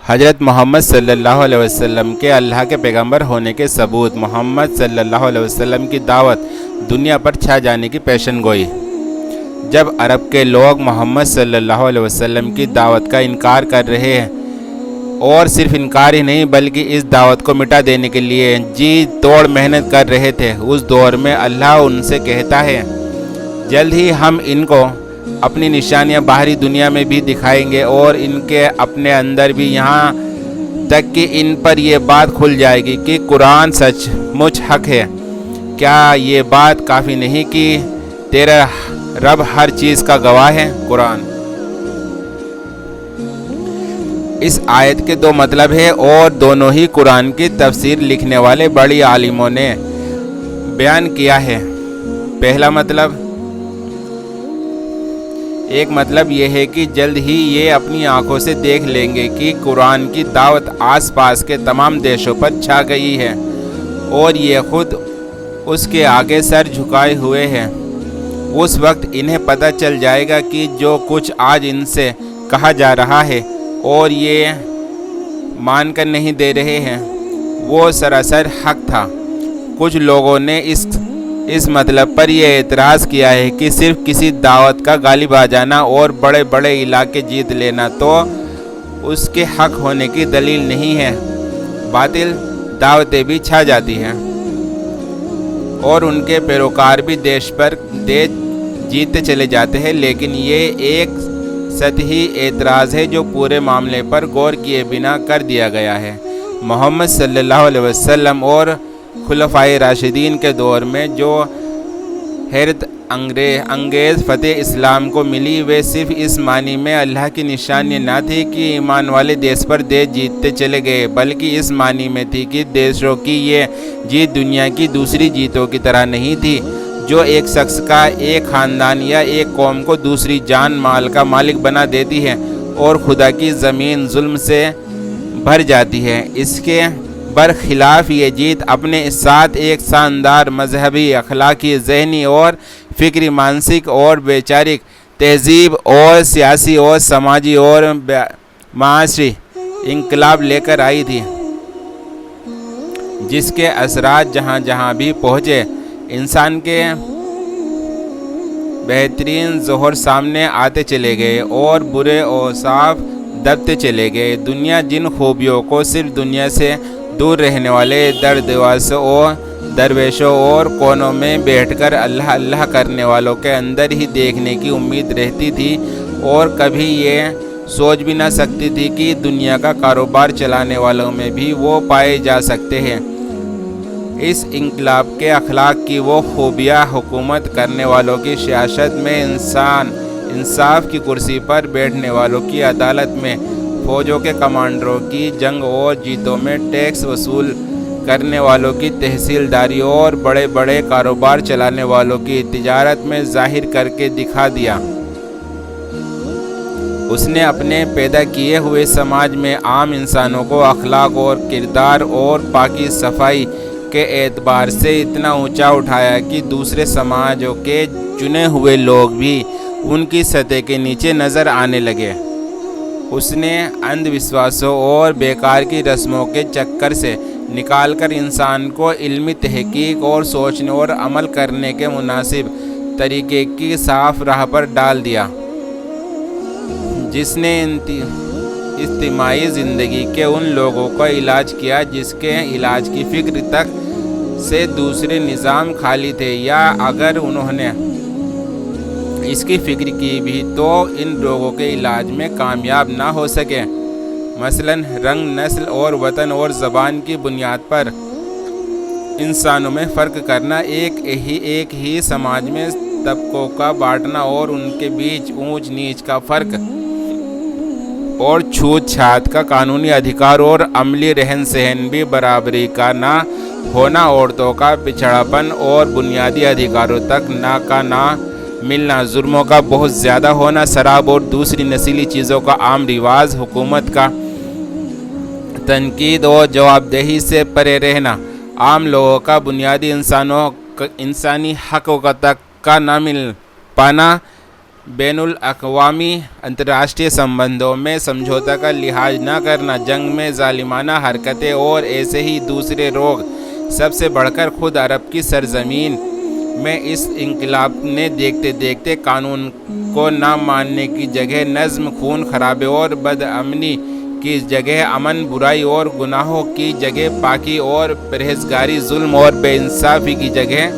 حضرت محمد صلی اللہ علیہ وسلم کے اللہ کے پیغمبر ہونے کے ثبوت، محمد صلی اللہ علیہ وسلم کی دعوت، دنیا پر چھا جانے کی پیشن گوئی۔ جب عرب کے لوگ محمد صلی اللہ علیہ وسلم کی دعوت کا انکار کر رہے ہیں، اور صرف انکار ہی نہیں بلکہ اس دعوت کو مٹا دینے کے لیے جی توڑ محنت کر رہے تھے، اس دور میں اللہ ان سے کہتا ہے جلد ہی ہم ان کو اپنی نشانیاں باہری دنیا میں بھی دکھائیں گے، اور ان کے اپنے اندر بھی، یہاں تک کہ ان پر یہ بات کھل جائے گی کہ قرآن سچ مچ حق ہے۔ کیا یہ بات کافی نہیں کہ تیرا رب ہر چیز کا گواہ ہے؟ قرآن۔ اس آیت کے دو مطلب ہیں اور دونوں ہی قرآن کی تفسیر لکھنے والے بڑی عالموں نے بیان کیا ہے۔ پہلا مطلب، ایک مطلب یہ ہے کہ جلد ہی یہ اپنی آنکھوں سے دیکھ لیں گے کہ قرآن کی دعوت آس پاس کے تمام دیشوں پر چھا گئی ہے، اور یہ خود اس کے آگے سر جھکائے ہوئے ہیں۔ اس وقت انہیں پتہ چل جائے گا کہ جو کچھ آج ان سے کہا جا رہا ہے اور یہ مان کر نہیں دے رہے ہیں، وہ سراسر حق تھا۔ کچھ لوگوں نے اس مطلب پر یہ اعتراض کیا ہے کہ صرف کسی دعوت کا غالب آ جانا اور بڑے بڑے علاقے جیت لینا تو اس کے حق ہونے کی دلیل نہیں ہے۔ باطل دعوتیں بھی چھا جاتی ہیں اور ان کے پیروکار بھی دیش پر دیش جیتتے چلے جاتے ہیں، لیکن یہ ایک سطحی اعتراض ہے جو پورے معاملے پر غور کیے بنا کر دیا گیا ہے۔ محمد صلی اللہ علیہ وسلم اور خلفائے راشدین کے دور میں جو حیرت انگیز فتح اسلام کو ملی، وہ صرف اس معنی میں اللہ کی نشانی نہ تھی کہ ایمان والے دیش پر دیش جیتتے چلے گئے، بلکہ اس معنی میں تھی کہ دیشوں کی یہ جیت دنیا کی دوسری جیتوں کی طرح نہیں تھی، جو ایک شخص کا، ایک خاندان یا ایک قوم کو دوسری جان مال کا مالک بنا دیتی ہے اور خدا کی زمین ظلم سے بھر جاتی ہے۔ اس کے برخلاف یہ جیت اپنے ساتھ ایک شاندار مذہبی، اخلاقی، ذہنی اور فکری، مانسک اور ویچارک، تہذیب اور سیاسی اور سماجی اور معاشی انقلاب لے کر آئی تھی، جس کے اثرات جہاں جہاں بھی پہنچے انسان کے بہترین ظہور سامنے آتے چلے گئے اور برے اوصاف دبتے چلے گئے۔ دنیا جن خوبیوں کو صرف دنیا سے دور رہنے والے درویشوں اور کونوں میں بیٹھ کر اللہ اللہ کرنے والوں کے اندر ہی دیکھنے کی امید رہتی تھی، اور کبھی یہ سوچ بھی نہ سکتی تھی کہ دنیا کا کاروبار چلانے والوں میں بھی وہ پائے جا سکتے ہیں۔ اس انقلاب کے اخلاق کی وہ خوبیاں حکومت کرنے والوں کی سیاست میں، انصاف کی کرسی پر بیٹھنے والوں کی عدالت میں، فوجوں کے کمانڈروں کی جنگ اور جیتوں میں، ٹیکس وصول کرنے والوں کی تحصیلداری اور بڑے بڑے کاروبار چلانے والوں کی تجارت میں ظاہر کر کے دکھا دیا۔ اس نے اپنے پیدا کیے ہوئے سماج میں عام انسانوں کو اخلاق اور کردار اور پاکی صفائی کے اعتبار سے اتنا اونچا اٹھایا کہ دوسرے سماجوں کے چنے ہوئے لوگ بھی ان کی سطح کے نیچے نظر آنے لگے۔ اس نے اندھ وشواسوں اور بیکار کی رسموں کے چکر سے نکال کر انسان کو علمی تحقیق اور سوچنے اور عمل کرنے کے مناسب طریقے کی صاف راہ پر ڈال دیا، جس نے اجتماعی زندگی کے ان لوگوں کا علاج کیا جس کے علاج کی فکر تک سے دوسرے نظام خالی تھے، یا اگر انہوں نے اس کی فکر کی بھی تو ان لوگوں کے علاج میں کامیاب نہ ہو سکے۔ مثلاً رنگ، نسل اور وطن اور زبان کی بنیاد پر انسانوں میں فرق کرنا، ایک ہی سماج میں طبقوں کا بانٹنا اور ان کے بیچ اونچ نیچ کا فرق اور چھوت چھات کا قانونی ادھیکار اور عملی رہن سہن بھی برابری کا نہ ہونا، عورتوں کا پچھڑاپن اور بنیادی ادھیکاروں تک نہ ملنا، جرموں کا بہت زیادہ ہونا، شراب اور دوسری نشیلی چیزوں کا عام رواج، حکومت کا تنقید اور جواب دہی سے پرے رہنا، عام لوگوں کا بنیادی انسانی حقوق تک کا نہ مل پانا، بین الاقوامی انترراشٹریہ سمبندوں میں سمجھوتا کا لحاظ نہ کرنا، جنگ میں ظالمانہ حرکتیں اور ایسے ہی دوسرے روگ، سب سے بڑھ کر خود عرب کی سرزمین میں اس انقلاب نے دیکھتے دیکھتے قانون کو نہ ماننے کی جگہ نظم، خون خرابے اور بدامنی کی جگہ امن، برائی اور گناہوں کی جگہ پاکی اور پرہیزگاری، ظلم اور بے انصافی کی جگہ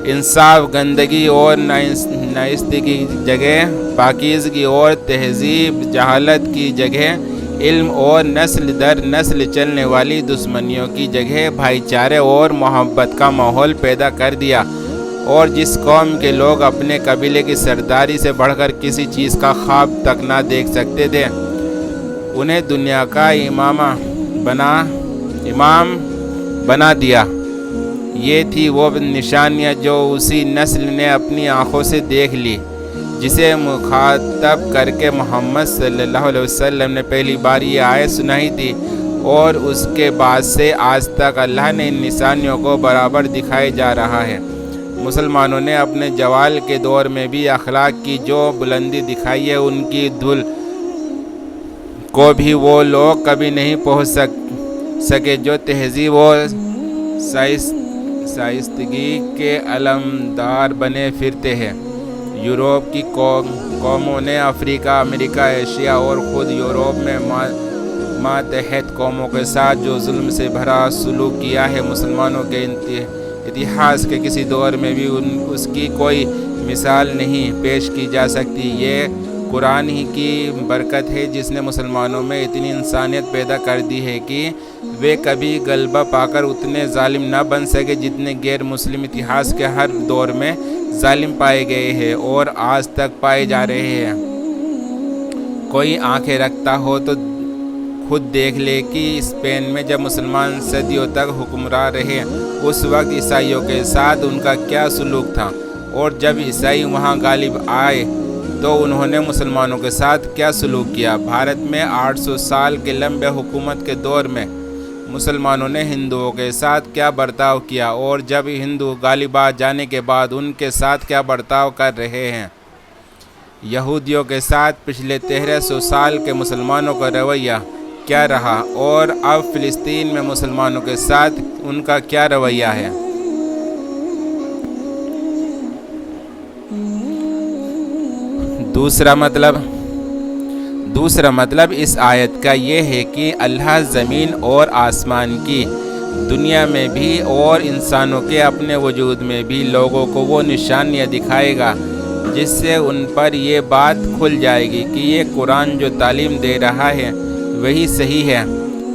انصاف، گندگی اور نائستگی کی جگہ پاکیزگی اور تہذیب، جہالت کی جگہ علم اور نسل در نسل چلنے والی دشمنیوں کی جگہ بھائی چارے اور محبت کا ماحول پیدا کر دیا، اور جس قوم کے لوگ اپنے قبیلے کی سرداری سے بڑھ کر کسی چیز کا خواب تک نہ دیکھ سکتے تھے، انہیں دنیا کا امام بنا دیا۔ یہ تھی وہ نشانیاں جو اسی نسل نے اپنی آنکھوں سے دیکھ لی، جسے مخاطب کر کے محمد صلی اللہ علیہ وسلم نے پہلی بار یہ آیت سنائی تھی، اور اس کے بعد سے آج تک اللہ نے ان نشانیوں کو برابر دکھائے جا رہا ہے۔ مسلمانوں نے اپنے زوال کے دور میں بھی اخلاق کی جو بلندی دکھائی ہے، ان کی دھول کو بھی وہ لوگ کبھی نہیں پہنچ سکے جو تہذیب اور شائستگی کے علمدار بنے پھرتے ہیں۔ یورپ کی قوموں نے افریقہ، امریکہ، ایشیا اور خود یورپ میں ماتحت قوموں کے ساتھ جو ظلم سے بھرا سلوک کیا ہے، مسلمانوں کے اتہاس کے کسی دور میں بھی اس کی کوئی مثال نہیں پیش کی جا سکتی۔ یہ قرآن ہی کی برکت ہے جس نے مسلمانوں میں اتنی انسانیت پیدا کر دی ہے کہ وہ کبھی غلبہ پا کر اتنے ظالم نہ بن سکے جتنے غیر مسلم اتہاس کے ہر دور میں ظالم پائے گئے ہیں اور آج تک پائے جا رہے ہیں۔ کوئی آنکھیں رکھتا ہو تو خود دیکھ لے کہ اسپین میں جب مسلمان صدیوں تک حکمراں رہے، اس وقت عیسائیوں کے ساتھ ان کا کیا سلوک تھا، اور جب عیسائی وہاں غالب آئے تو انہوں نے مسلمانوں کے ساتھ کیا سلوک کیا۔ بھارت میں 800 سال کے لمبے حکومت کے دور میں مسلمانوں نے ہندوؤں کے ساتھ کیا برتاؤ کیا، اور جب ہندو غالب آ جانے کے بعد ان کے ساتھ کیا برتاؤ کر رہے ہیں۔ یہودیوں کے ساتھ پچھلے 1300 سال کے مسلمانوں کا رویہ کیا رہا، اور اب فلسطین میں مسلمانوں کے ساتھ ان کا کیا رویہ ہے۔ دوسرا مطلب اس آیت کا یہ ہے کہ اللہ زمین اور آسمان کی دنیا میں بھی اور انسانوں کے اپنے وجود میں بھی لوگوں کو وہ نشانیاں دکھائے گا جس سے ان پر یہ بات کھل جائے گی کہ یہ قرآن جو تعلیم دے رہا ہے وہی صحیح ہے۔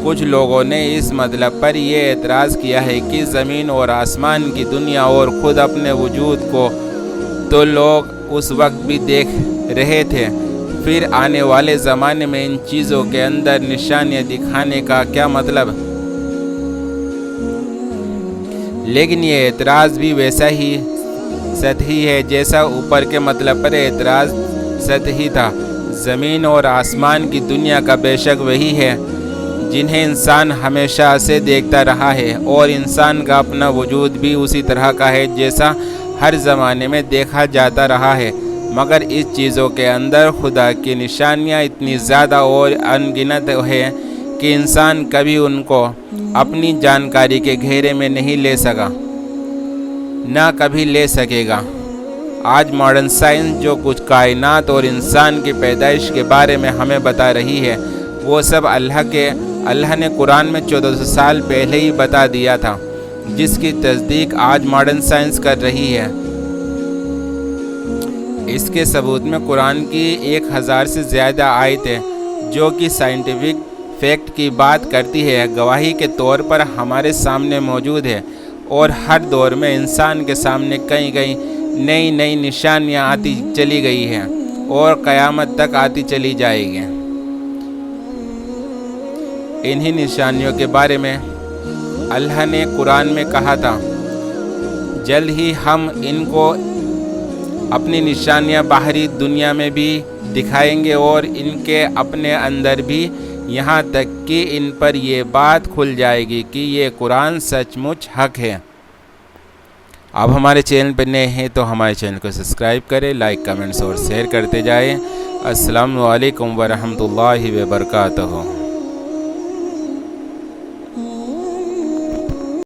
کچھ لوگوں نے اس مطلب پر یہ اعتراض کیا ہے کہ زمین اور آسمان کی دنیا اور خود اپنے وجود کو تو لوگ اس وقت بھی دیکھ رہے تھے، پھر آنے والے زمانے میں ان چیزوں کے اندر نشانیاں دکھانے کا کیا مطلب؟ لیکن یہ اعتراض بھی ویسا ہی سطحی ہے جیسا اوپر کے مطلب پر اعتراض سطحی تھا۔ زمین اور آسمان کی دنیا کا بے شک وہی ہے جنہیں انسان ہمیشہ سے دیکھتا رہا ہے، اور انسان کا اپنا وجود بھی اسی طرح کا ہے جیسا ہر زمانے میں دیکھا جاتا رہا ہے، مگر اس چیزوں کے اندر خدا کی نشانیاں اتنی زیادہ اور انگنت ہیں کہ انسان کبھی ان کو اپنی جانکاری کے گھیرے میں نہیں لے سکا، نہ کبھی لے سکے گا۔ آج ماڈرن سائنس جو کچھ کائنات اور انسان کی پیدائش کے بارے میں ہمیں بتا رہی ہے، وہ سب اللہ نے قرآن میں 1400 سال پہلے ہی بتا دیا تھا، جس کی تصدیق آج ماڈرن سائنس کر رہی ہے۔ اس کے ثبوت میں قرآن کی 1000 سے زیادہ آیتیں جو کہ سائنٹیفک فیکٹ کی بات کرتی ہے، گواہی کے طور پر ہمارے سامنے موجود ہے، اور ہر دور میں انسان کے سامنے کئی نئی نشانیاں آتی چلی گئی ہیں اور قیامت تک آتی چلی جائے گی۔ انہی نشانیوں کے بارے میں اللہ نے قرآن میں کہا تھا، جلد ہی ہم ان کو اپنی نشانیاں باہری دنیا میں بھی دکھائیں گے اور ان کے اپنے اندر بھی، یہاں تک کہ ان پر یہ بات کھل جائے گی کہ یہ قرآن سچ مچ حق ہے۔ آپ ہمارے چینل پر نئے ہیں تو ہمارے چینل کو سبسکرائب کریں، لائک کمنٹس اور شیئر کرتے جائیں۔ السلام علیکم ورحمۃ اللہ وبرکاتہ۔